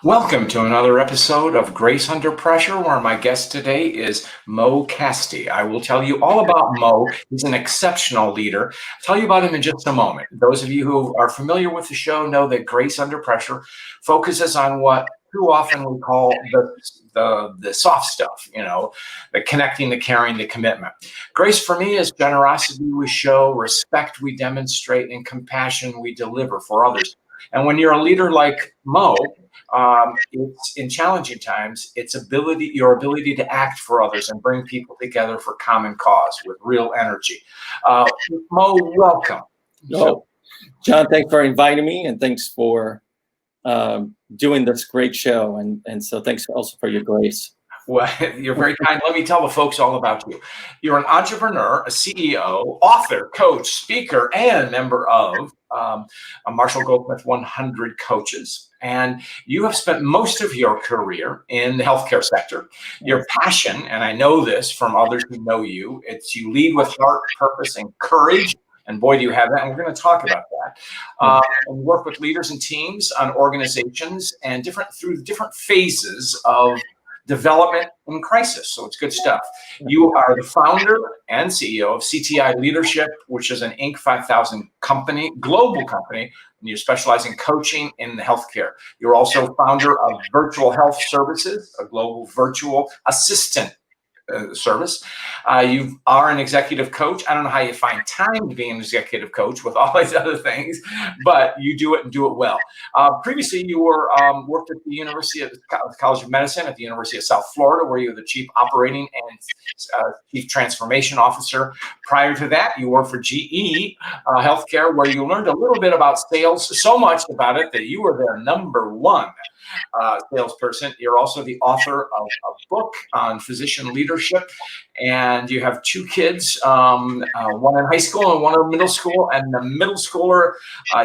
Welcome to another episode of Grace Under Pressure, where my guest today is Mo Kasti. I will tell you all about Mo. He's an exceptional leader. I'll tell you about him in just a moment. Those of you who are familiar with the show know that Grace Under Pressure focuses on what too often we call the soft stuff, the connecting, the caring, the commitment. Grace for me is generosity we show, respect we demonstrate, and compassion we deliver for others. And when you're a leader like Mo, it's in challenging times, your ability to act for others and bring people together for common cause with real energy. Mo, welcome. John, thanks for inviting me, and thanks for doing this great show. And so thanks also for your grace. Well, you're very kind. Let me tell the folks all about you. You're an entrepreneur, a CEO, author, coach, speaker, and member of a Marshall Goldsmith 100 coaches. And you have spent most of your career in the healthcare sector. Your passion, and I know this from others who know you, it's you lead with heart, purpose, and courage. And boy, do you have that. And we're going to talk about that. And work with leaders and teams on organizations and through different phases of development and crisis. So it's good stuff. You are the founder and CEO of CTI Leadership, which is an Inc. 5000 company, global company, and you specialize in coaching in the healthcare. You're also founder of Virtual Health Services, a global virtual assistant service. You are an executive coach. I don't know how you find time to be an executive coach with all these other things, but you do it and do it well. Previously, you worked at the University of College of Medicine at the University of South Florida, where you were the Chief Operating and Chief Transformation Officer. Prior to that, you worked for GE Healthcare, where you learned a little bit about sales, so much about it that you were their number one salesperson. You're also the author of a book on physician leadership, and you have two kids, one in high school and one in middle school. And the middle schooler,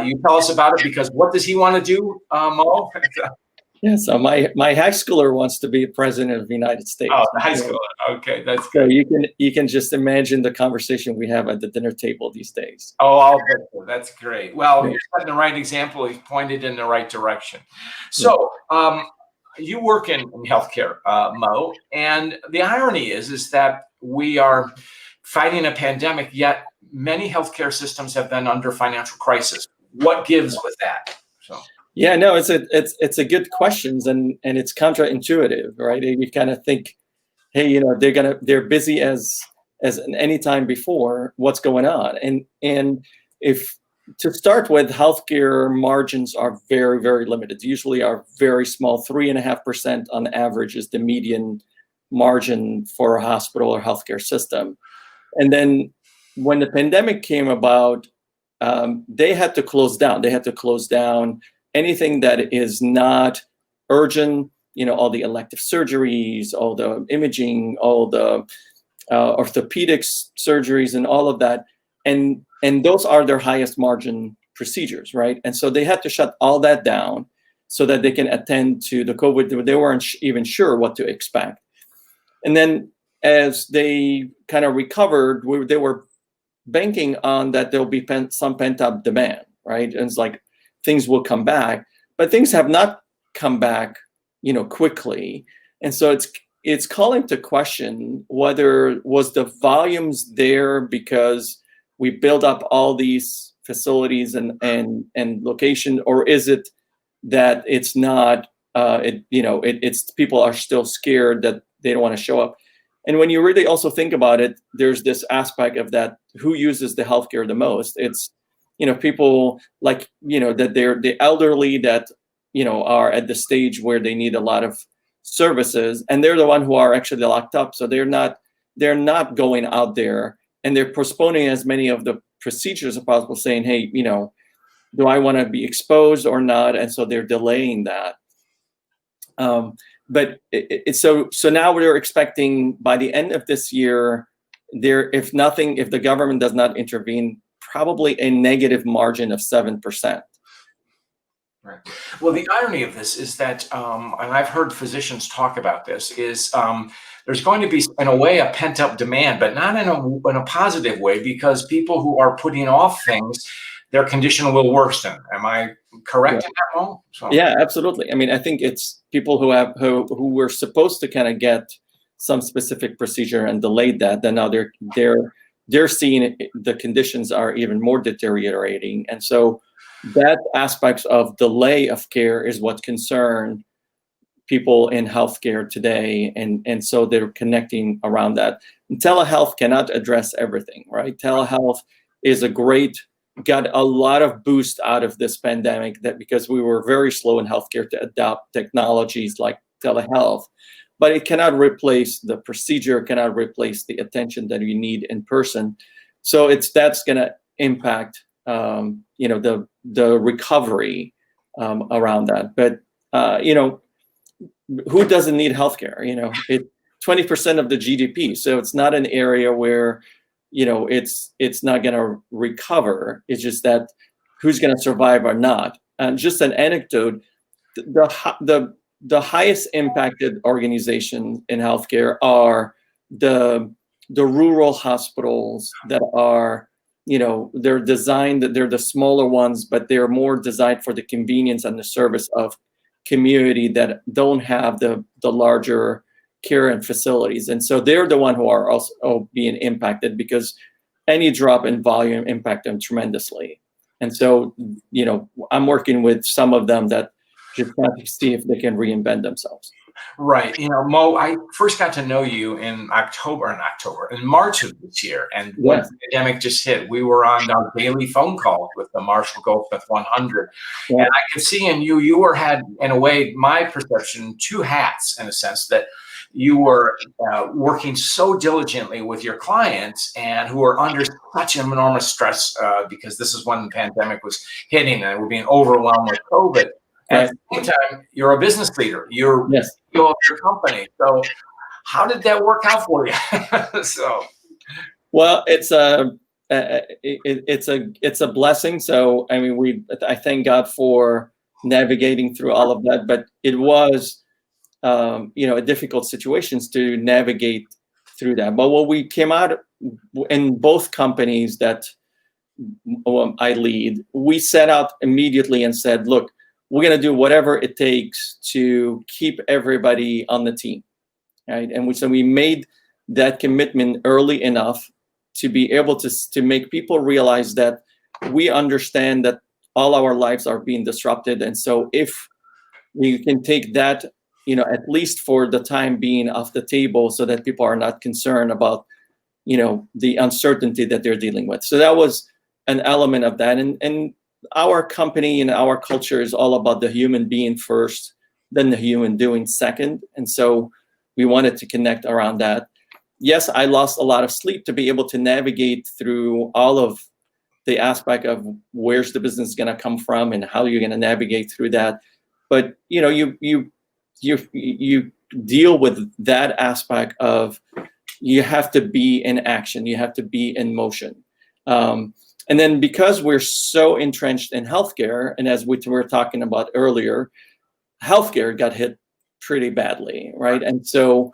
you tell us about it, because what does he want to do, Mo? Yeah, so my high schooler wants to be president of the United States. Oh, the high schooler. Okay, that's so good. You can just imagine the conversation we have at the dinner table these days. Oh, I'll bet you. That's great. Well, you're setting the right example. He's pointed in the right direction. So you work in healthcare, Mo, and the irony is that we are fighting a pandemic, yet many healthcare systems have been under financial crisis. What gives with that? So. Yeah, no, it's a good question, and it's counterintuitive, right? You kind of think, hey, they're busy as any time before. What's going on? And if to start with, healthcare margins are very, very limited. Usually are very small. 3.5% on average is the median margin for a hospital or healthcare system. And then when the pandemic came about, they had to close down. They had to close down anything that is not urgent, all the elective surgeries, all the imaging, all the orthopedics surgeries, and all of that. And those are their highest margin procedures, right? And so they had to shut all that down so that they can attend to the COVID. They weren't even sure what to expect. And then as they kind of recovered, they were banking on that there'll be some pent-up demand, right? And it's like, things will come back, but things have not come back, quickly. And so it's calling to question whether was the volumes there because we build up all these facilities and location, or is it that it's not, it's people are still scared that they don't want to show up. And when you really also think about it, there's this aspect of that, who uses the healthcare the most? It's people like, that they're the elderly that, are at the stage where they need a lot of services, and they're the one who are actually locked up. So they're not going out there, and they're postponing as many of the procedures as possible, saying, hey, do I want to be exposed or not? And so they're delaying that. But so now we're expecting by the end of this year, if the government does not intervene, probably a negative margin of 7%. Right. Well, the irony of this is that, and I've heard physicians talk about this, is there's going to be, in a way, a pent-up demand, but not in a positive way, because people who are putting off things, their condition will worsen. Am I correct in that, Mo? So. Yeah, absolutely. I mean, I think it's people who were supposed to kind of get some specific procedure and delayed that, then now they're seeing the conditions are even more deteriorating, and so that aspect of delay of care is what concerned people in healthcare today, and so they're connecting around that. And telehealth cannot address everything, right? Telehealth is got a lot of boost out of this pandemic, that because we were very slow in healthcare to adopt technologies like telehealth, but it cannot replace the procedure, cannot replace the attention that you need in person. So that's going to impact the recovery around that. But who doesn't need healthcare? It's 20% of the GDP, so it's not an area where it's not going to recover. It's just that who's going to survive or not. And just an anecdote: the highest impacted organizations in healthcare are the rural hospitals that are, they're designed, they're the smaller ones, but they're more designed for the convenience and the service of community that don't have the larger care and facilities. And so they're the one who are also being impacted, because any drop in volume impact them tremendously. And so, I'm working with some of them that just want to see if they can reinvent themselves. Right. Mo, I first got to know you in March of this year. And when the pandemic just hit, we were on our daily phone calls with the Marshall Goldsmith 100. Yeah. And I could see in you had, in a way, my perception, two hats, in a sense, that you were working so diligently with your clients and who are under such enormous stress because this is when the pandemic was hitting and we're being overwhelmed with COVID. And at the same time, you're a business leader. You're CEO of your company. So how did that work out for you? Well, it's a blessing. So I mean, I thank God for navigating through all of that. But it was a difficult situations to navigate through that. But when we came out in both companies that I lead, we set out immediately and said, look, we're going to do whatever it takes to keep everybody on the team, right? And so we made that commitment early enough to be able to make people realize that we understand that all our lives are being disrupted. And so if we can take that, at least for the time being, off the table, so that people are not concerned about, the uncertainty that they're dealing with. So that was an element of that. And our company and our culture is all about the human being first, then the human doing second. And so we wanted to connect around that. Yes, I lost a lot of sleep to be able to navigate through all of the aspect of where's the business going to come from and how you're going to navigate through that. But you deal with that aspect of you have to be in action, you have to be in motion. And then because we're so entrenched in healthcare, and as we were talking about earlier, healthcare got hit pretty badly, right? And so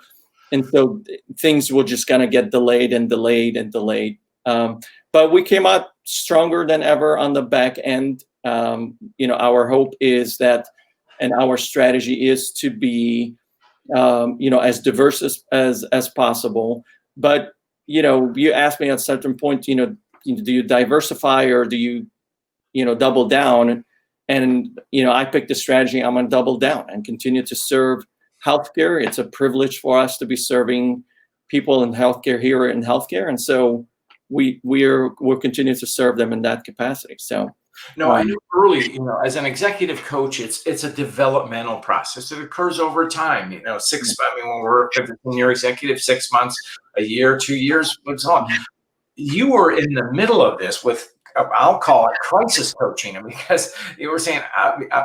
things were just gonna get delayed and delayed and delayed. But we came out stronger than ever on the back end. Our hope is that, and our strategy is to be, as diverse as possible. But you asked me at a certain point, do you diversify or do you, double down? And I picked the strategy. I'm gonna double down and continue to serve healthcare. It's a privilege for us to be serving people in healthcare here in healthcare, and so we'll continue to serve them in that capacity. So. No, I knew early, as an executive coach, it's a developmental process. It occurs over time, when we're a 15-year executive, 6 months, a year, 2 years, and so on. You were in the middle of this with, I'll call it crisis coaching, because you were saying,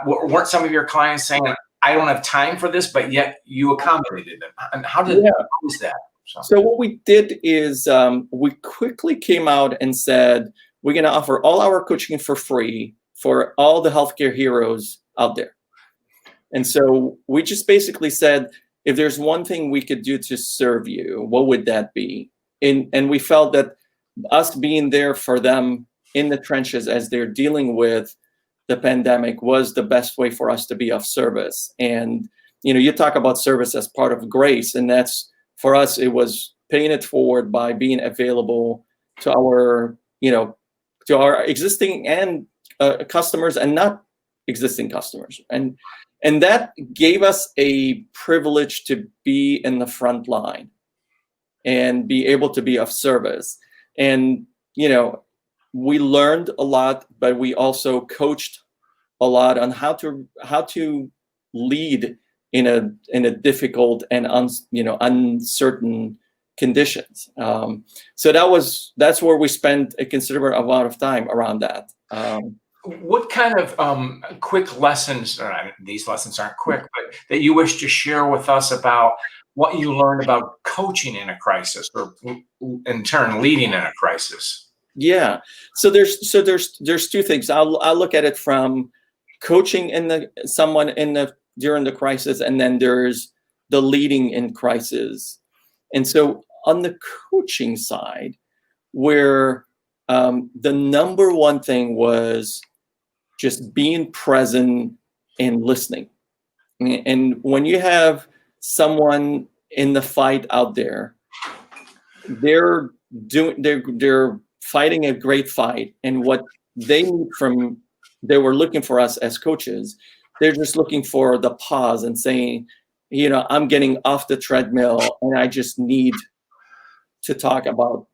weren't some of your clients saying, I don't have time for this, but yet you accommodated them? And how was that? So what we did is we quickly came out and said, we're going to offer all our coaching for free for all the healthcare heroes out there. And so we just basically said, if there's one thing we could do to serve you, what would that be? And we felt that us being there for them in the trenches as they're dealing with the pandemic was the best way for us to be of service. And, you talk about service as part of grace, and that's, for us, it was paying it forward by being available to our, to our existing and customers and not existing customers. And that gave us a privilege to be in the front line and be able to be of service. And, we learned a lot, but we also coached a lot on how to lead in a difficult and uncertain conditions. So that's where we spent a considerable amount of time around that. What kind of quick lessons, these lessons aren't quick, but that you wish to share with us about what you learned about coaching in a crisis, or in turn leading in a crisis? Yeah. So there's two things. I'll look at it from coaching during the crisis, and then there's the leading in crisis. And so on the coaching side, where the number one thing was just being present and listening. And when you have someone in the fight out there, they're fighting a great fight, and what they were looking for us as coaches, they're just looking for the pause and saying, I'm getting off the treadmill and I just need to talk about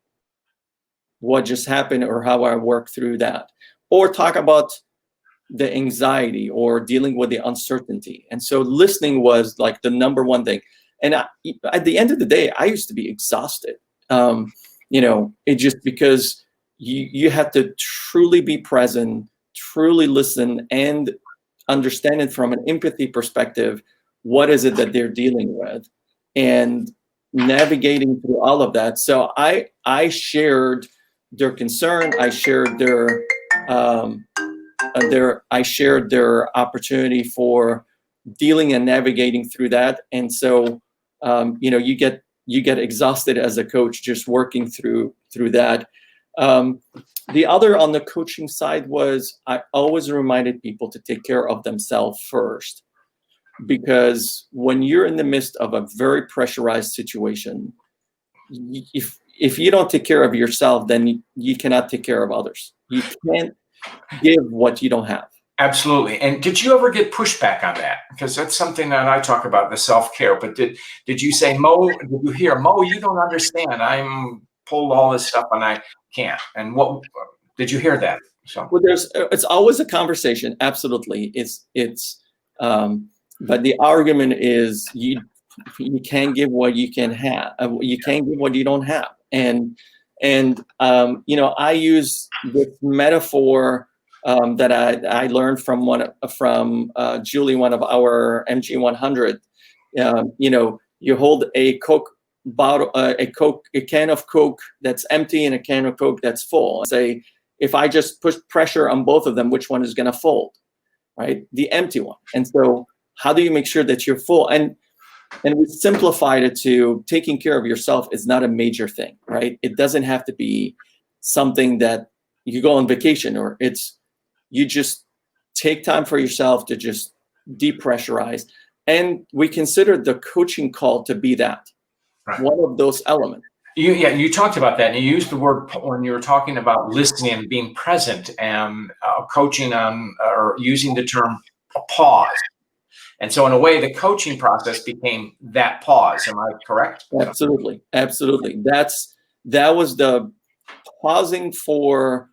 what just happened or how I work through that, or talk about the anxiety or dealing with the uncertainty. And so listening was like the number one thing. And at the end of the day, I used to be exhausted. It just because you have to truly be present, truly listen, and understand it from an empathy perspective. What is it that they're dealing with, and navigating through all of that. So I shared their concern. I shared their opportunity for dealing and navigating through that. And so you get exhausted as a coach just working through that. The other on the coaching side was I always reminded people to take care of themselves first, because when you're in the midst of a very pressurized situation, if you don't take care of yourself, then you cannot take care of others. You can't give what you don't have. Absolutely. And did you ever get pushback on that? Because that's something that I talk about, the self-care. But did you say, Mo, did you hear, Mo, you don't understand. I'm pulled all this stuff and I can't. And what did you hear that? So well, it's always a conversation. Absolutely. But the argument is you can't give what you can have. You can't give what you don't have. And I use this metaphor that I learned from Julie, one of our MG 100. You hold a Coke bottle, a can of Coke that's empty and a can of Coke that's full. Say, if I just push pressure on both of them, which one is going to fold, right? The empty one. And so, how do you make sure that you're full? And we simplified it to taking care of yourself is not a major thing, right? It doesn't have to be something that you go on vacation, or you just take time for yourself to just depressurize. And we considered the coaching call to be that, right, one of those elements. You talked about that, and you used the word when you were talking about listening and being present, and coaching on, or using the term pause. And so in a way, the coaching process became that pause. Am I correct? Absolutely. That was the pausing for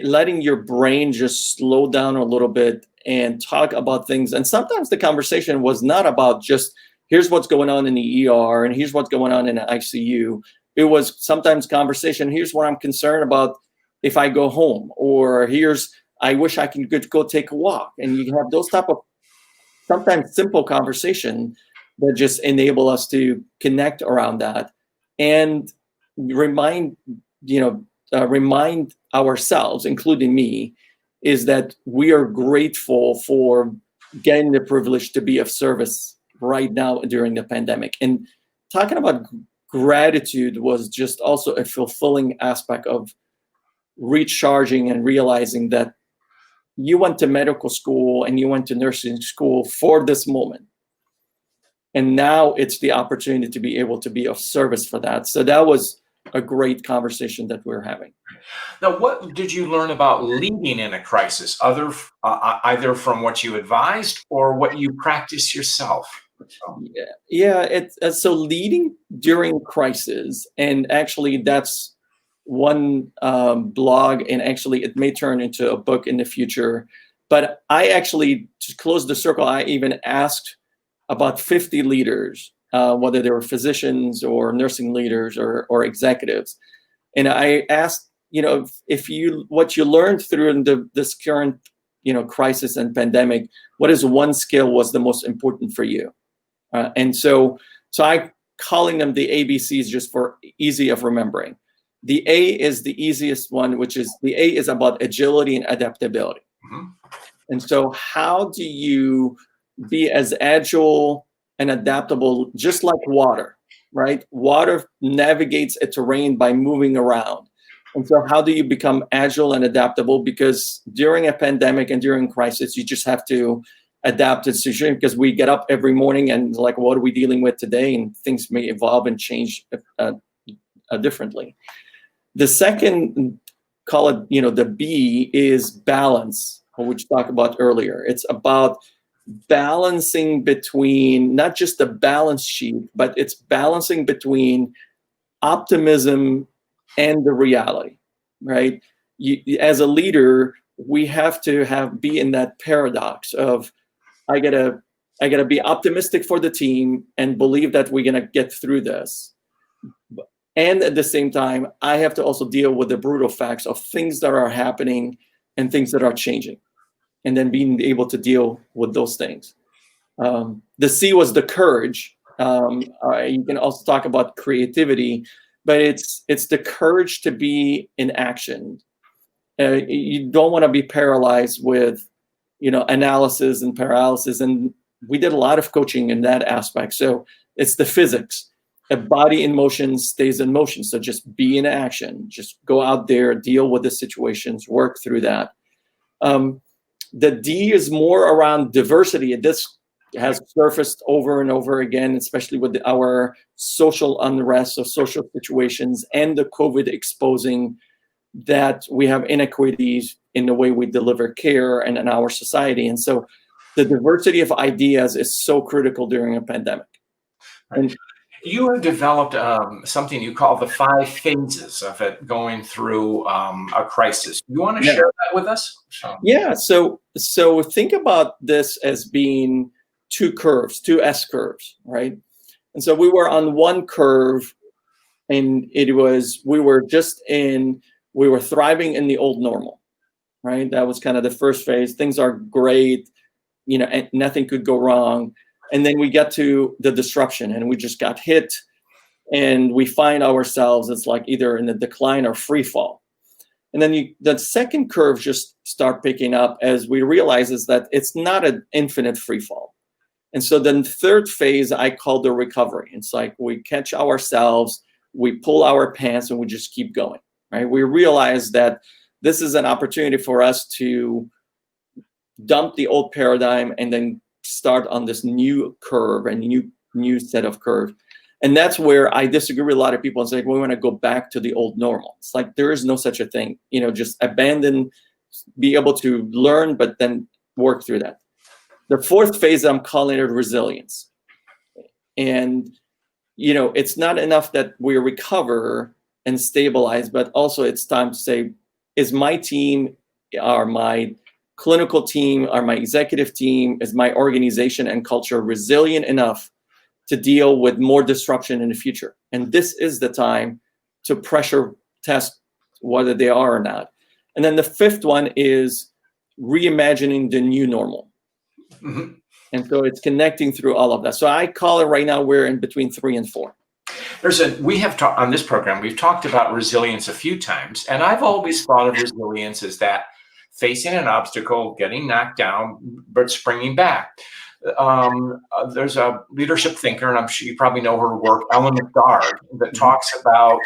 letting your brain just slow down a little bit and talk about things. And sometimes the conversation was not about just, here's what's going on in the ER and here's what's going on in the ICU. It was sometimes conversation, here's what I'm concerned about if I go home, or I wish I could go take a walk. And you have those type of sometimes simple conversation that just enable us to connect around that and remind ourselves, including me, is that we are grateful for getting the privilege to be of service right now during the pandemic. And talking about gratitude was just also a fulfilling aspect of recharging and realizing that you went to medical school and you went to nursing school for this moment. And now it's the opportunity to be able to be of service for that. So that was a great conversation that we're having. Now, what did you learn about leading in a crisis, either from what you advised or what you practice yourself? So leading during crisis, and actually that's one blog, and actually it may turn into a book in the future. But I actually, to close the circle, I even asked about 50 leaders, whether they were physicians or nursing leaders or executives. And I asked, if what you learned through this current, crisis and pandemic, what is one skill was the most important for you? And so I calling them the ABCs just for easy of remembering. The A is the easiest one, which is the A is about agility and adaptability. Mm-hmm. And so how do you be as agile and adaptable, just like water, right? Water navigates a terrain by moving around. And so how do you become agile and adaptable? Because during a pandemic and during crisis, you just have to adapt to the situation, because we get up every morning and like, what are we dealing with today? And things may evolve and change differently. The second, call it, the B is balance, which we talked about earlier. It's about balancing between not just the balance sheet, but it's balancing between optimism and the reality, right? As a leader, we have to be in that paradox of, I gotta be optimistic for the team and believe that we're gonna get through this. And at the same time, I have to also deal with the brutal facts of things that are happening and things that are changing, and then being able to deal with those things. The C was the courage. You can also talk about creativity, but it's the courage to be in action. You don't want to be paralyzed with, analysis and paralysis. And we did a lot of coaching in that aspect. So it's the physics. A body in motion stays in motion. So just be in action. Just go out there, deal with the situations, work through that. The D is more around diversity. This has surfaced over and over again, especially with our social unrest of social situations and the COVID exposing that we have inequities in the way we deliver care and in our society. And so the diversity of ideas is so critical during a pandemic. Right. And you have developed something you call the 5 phases of it going through a crisis. You want to share that with us? Yeah. So think about this as being 2 S curves, right? And so we were on one curve, and we were thriving in the old normal, right? That was kind of the first phase. Things are great, and nothing could go wrong. And then we get to the disruption, and we just got hit, and we find ourselves, it's like either in a decline or free fall. And then the second curve just start picking up as we realize is that it's not an infinite free fall. And so then third phase, I call the recovery. It's like we catch ourselves, we pull our pants, and we just keep going, right? We realize that this is an opportunity for us to dump the old paradigm and then start on this new curve and new set of curve. And that's where I disagree with a lot of people and say, we want to go back to the old normal. It's like, there is no such a thing, just abandon, be able to learn, but then work through that. The fourth phase, I'm calling it resilience. And, it's not enough that we recover and stabilize, but also it's time to say, is my team, or my clinical team, or my executive team, is my organization and culture resilient enough to deal with more disruption in the future? And this is the time to pressure test whether they are or not. And then the fifth one is reimagining the new normal. Mm-hmm. And so it's connecting through all of that. So I call it right now, we're in between 3 and 4. We have talked on this program, we've talked about resilience a few times, and I've always thought of resilience as that facing an obstacle, getting knocked down, but springing back. There's a leadership thinker, and I'm sure you probably know her work, Ellen McDard, that talks about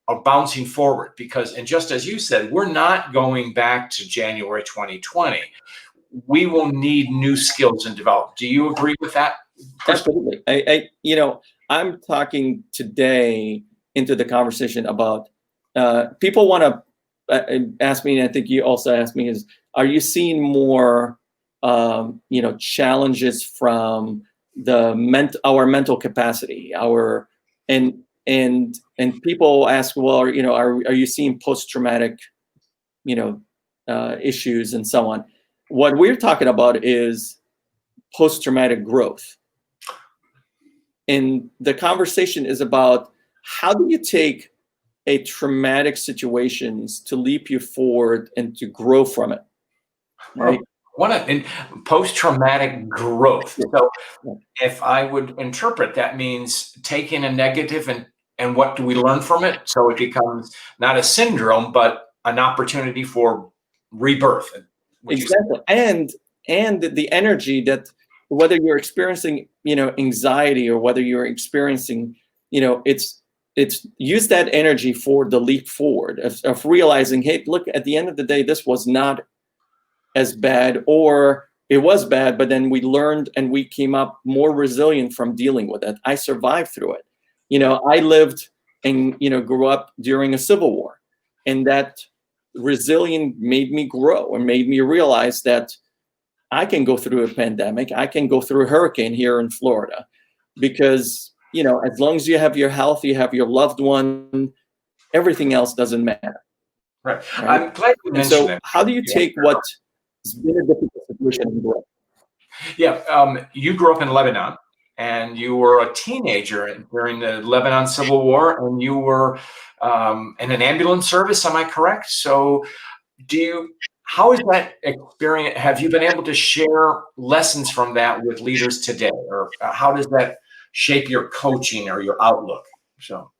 are bouncing forward because, and just as you said, we're not going back to January 2020. We will need new skills and development. Do you agree with that? Absolutely. I'm talking today into the conversation about people want to ask me, and I think you also asked me, is are you seeing more challenges from our mental capacity, and people ask, well, are you seeing post-traumatic issues and so on? What we're talking about is post-traumatic growth. And the conversation is about how do you take a traumatic situations to leap you forward and to grow from it, right? Post-traumatic growth. So if I would interpret, that means taking a negative and what do we learn from it? So it becomes not a syndrome, but an opportunity for rebirth. Exactly. And the energy that whether you're experiencing, anxiety or whether you're experiencing, it's use that energy for the leap forward of realizing, hey, look, at the end of the day, this was not as bad, or it was bad, but then we learned and we came up more resilient from dealing with it. I survived through it. I lived and, grew up during a civil war, and that resilience made me grow and made me realize that I can go through a pandemic. I can go through a hurricane here in Florida because, as long as you have your health, you have your loved one, everything else doesn't matter. Right. I'm glad you mentioned so that. How do you take what's been a difficult situation and grow? Yeah. You grew up in Lebanon and you were a teenager during the Lebanon Civil War, and you were in an ambulance service. Am I correct? So how is that experience? Have you been able to share lessons from that with leaders today, or how does that shape your coaching or your outlook? So,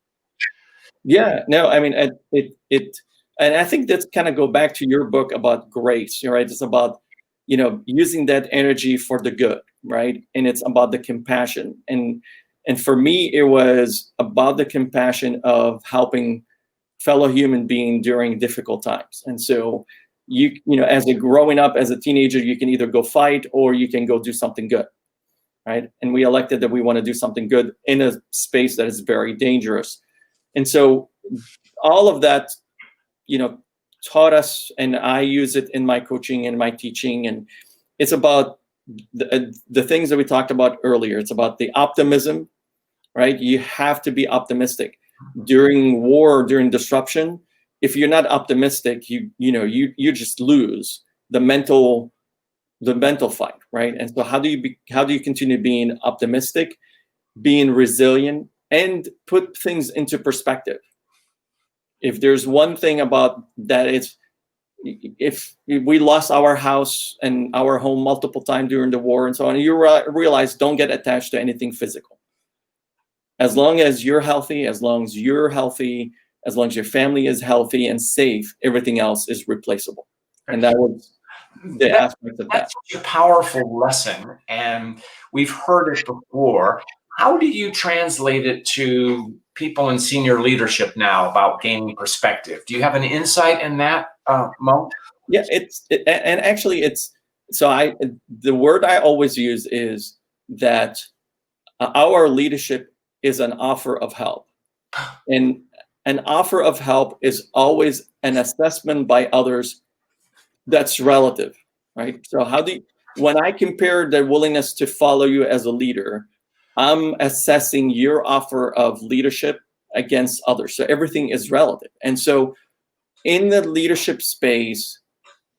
yeah, no, I mean, and I think that's kind of go back to your book about grace, right? It's about, using that energy for the good, right? And it's about the compassion. And for me, it was about the compassion of helping fellow human being during difficult times. And so as growing up as a teenager, you can either go fight or you can go do something good, right? And we elected that we want to do something good in a space that is very dangerous. And so all of that, taught us, and I use it in my coaching and my teaching. And it's about the things that we talked about earlier. It's about the optimism, right? You have to be optimistic. During war, during disruption, if you're not optimistic, you just lose the mental fight, right? And so how do you continue being optimistic, being resilient, and put things into perspective? If there's one thing about that, it's if we lost our house and our home multiple times during the war and so on, you realize don't get attached to anything physical. As long as you're healthy, as long as your family is healthy and safe, everything else is replaceable. And that was the aspect of that. That's such a powerful lesson, and we've heard it before. How do you translate it to people in senior leadership now about gaining perspective? Do you have an insight in that, Mo? Yeah, the word I always use is that our leadership is an offer of help. And an offer of help is always an assessment by others that's relative, right? So when I compare the willingness to follow you as a leader, I'm assessing your offer of leadership against others. So everything is relative. And so in the leadership space,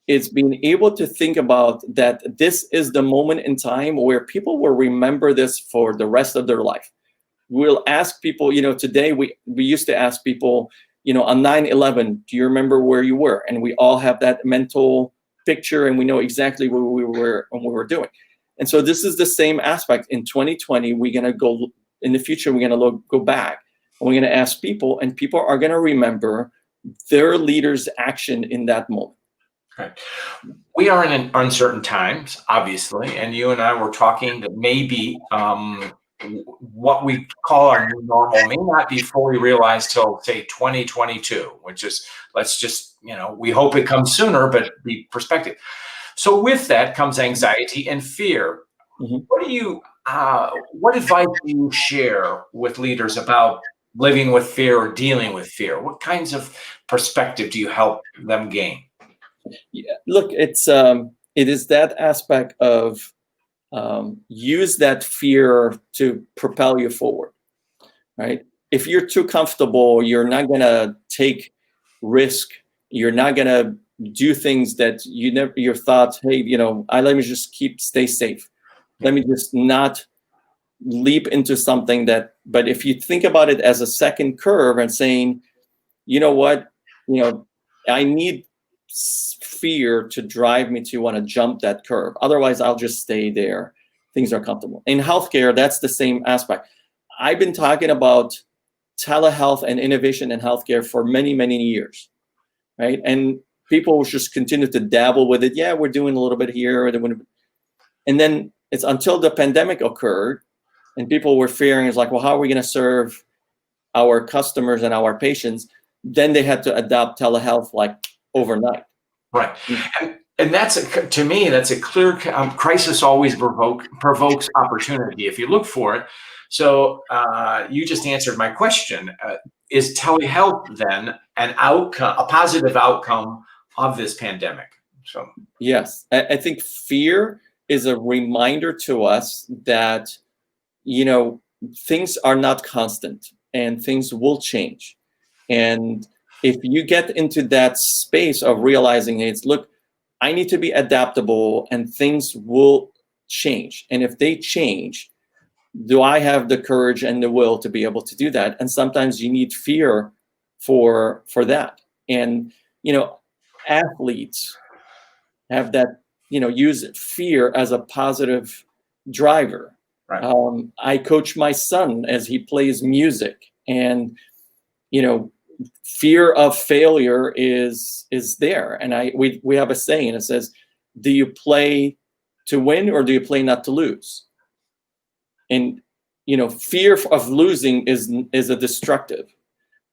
it's being able to think about that this is the moment in time where people will remember this for the rest of their life. We'll ask people, today we used to ask people, on 9/11, do you remember where you were? And we all have that mental picture and we know exactly where we were and what we were doing. And so this is the same aspect. In 2020, we're going to go, in the future, we're going to go back and we're going to ask people, and people are going to remember their leader's action in that moment. Right. We are in uncertain times, obviously, and you and I were talking that maybe what we call our new normal may not be fully realized till, say, 2022, which is, let's just, we hope it comes sooner, but the perspective. So with that comes anxiety and fear. Mhm. What advice do you share with leaders about living with fear or dealing with fear? What kinds of perspective do you help them gain? Yeah, look, it is that aspect of use that fear to propel you forward, right? If you're too comfortable, you're not gonna take risk. You're not gonna do things that you thought, hey, let me just stay safe. Let me just not leap into something but if you think about it as a second curve and saying, you know what, I need fear to drive me to want to jump that curve. Otherwise, I'll just stay there. Things are comfortable. In healthcare, that's the same aspect. I've been talking about telehealth and innovation in healthcare for many, many years, right? And people just continue to dabble with it. Yeah, we're doing a little bit here. And then it's until the pandemic occurred and people were fearing, it's like, well, how are we going to serve our customers and our patients? Then they had to adopt telehealth like overnight. Right. And to me, that's a clear crisis always provokes opportunity if you look for it. So you just answered my question. Is telehealth then a positive outcome of this pandemic? So yes, I think fear is a reminder to us that, things are not constant and things will change. And if you get into that space of realizing look, I need to be adaptable and things will change. And if they change, do I have the courage and the will to be able to do that? And sometimes you need fear for that. And, athletes have that, use fear as a positive driver. right. I coach my son as he plays music, and, fear of failure is there. And we have a saying, it says, do you play to win or do you play not to lose? And, fear of losing is a destructive,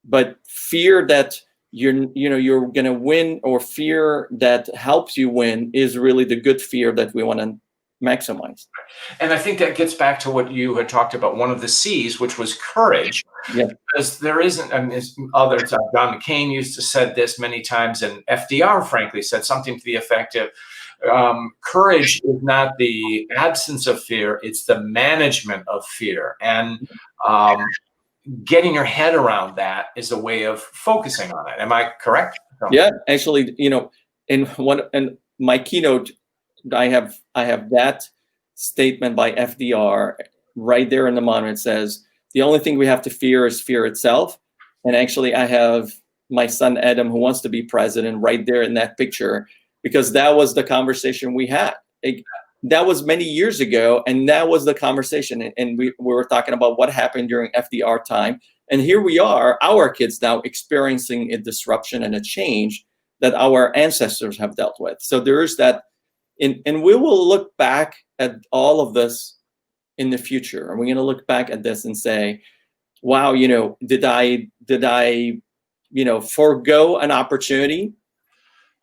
but fear that you're going to win, or fear that helps you win, is really the good fear that we want to maximize. And I think that gets back to what you had talked about, one of the C's, which was courage. Yeah. Because there isn't, others, John McCain used to said this many times, and FDR, frankly, said something to the effect of, courage is not the absence of fear, it's the management of fear. And getting your head around that is a way of focusing on it. Am I correct? Yeah, actually, in my keynote, I have that statement by FDR right there in the monitor. It says, the only thing we have to fear is fear itself. And actually, I have my son, Adam, who wants to be president, right there in that picture, because that was the conversation we had. That was many years ago, and that was the conversation. And we were talking about what happened during FDR time. And here we are, our kids now experiencing a disruption and a change that our ancestors have dealt with. So there is that, and we will look back at all of this in the future. And we're going to look back at this and say, wow, did I forego an opportunity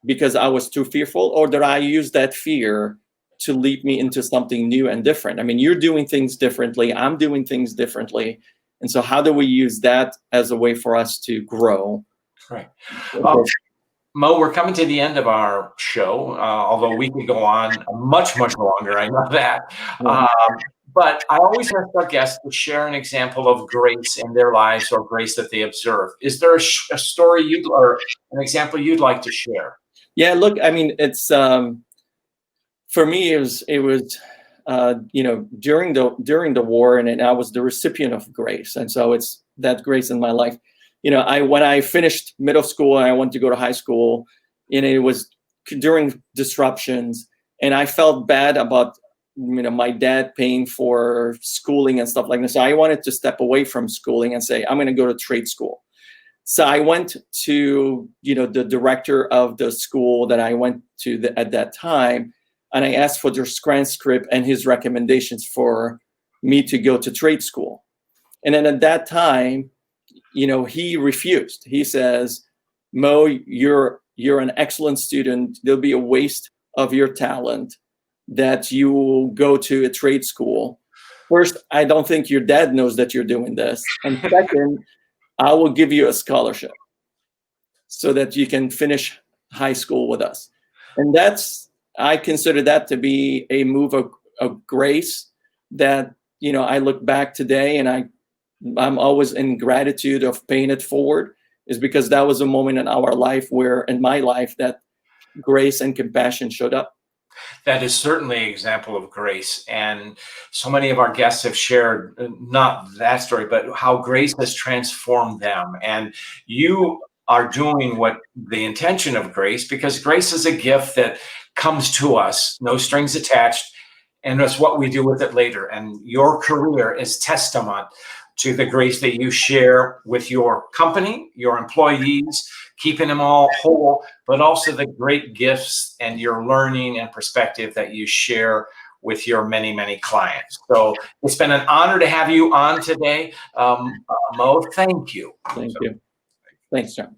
because I was too fearful, or did I use that fear to lead me into something new and different? I mean, you're doing things differently. I'm doing things differently. And so how do we use that as a way for us to grow? Right. Mo, we're coming to the end of our show, although we could go on much, much longer. I know that. But I always ask our guests to share an example of grace in their lives, or grace that they observe. Is there a story or an example you'd like to share? Yeah, look, I mean, it's for me, it was during the war, and I was the recipient of grace, and so it's that grace in my life. When I finished middle school and I went to go to high school, and it was during disruptions, and I felt bad about my dad paying for schooling and stuff like this. So I wanted to step away from schooling and say, I'm going to go to trade school. So I went to the director of the school that I went to at that time, and I asked for their transcript and his recommendations for me to go to trade school. And then at that time, he refused. He says, Mo, you're an excellent student. There'll be a waste of your talent that you go to a trade school. First, I don't think your dad knows that you're doing this. And second, I will give you a scholarship so that you can finish high school with us. And I consider that to be a move of grace that, I look back today and I'm always in gratitude of paying it forward, is because that was a moment in my life, that grace and compassion showed up. That is certainly an example of grace. And so many of our guests have shared not that story, but how grace has transformed them. And you are doing what the intention of grace, because grace is a gift that comes to us, no strings attached, and it's what we do with it later. And your career is testament to the grace that you share with your company, your employees, keeping them all whole, but also the great gifts and your learning and perspective that you share with your many, many clients. So it's been an honor to have you on today. Mo, thank you. Thank you. Thanks, John.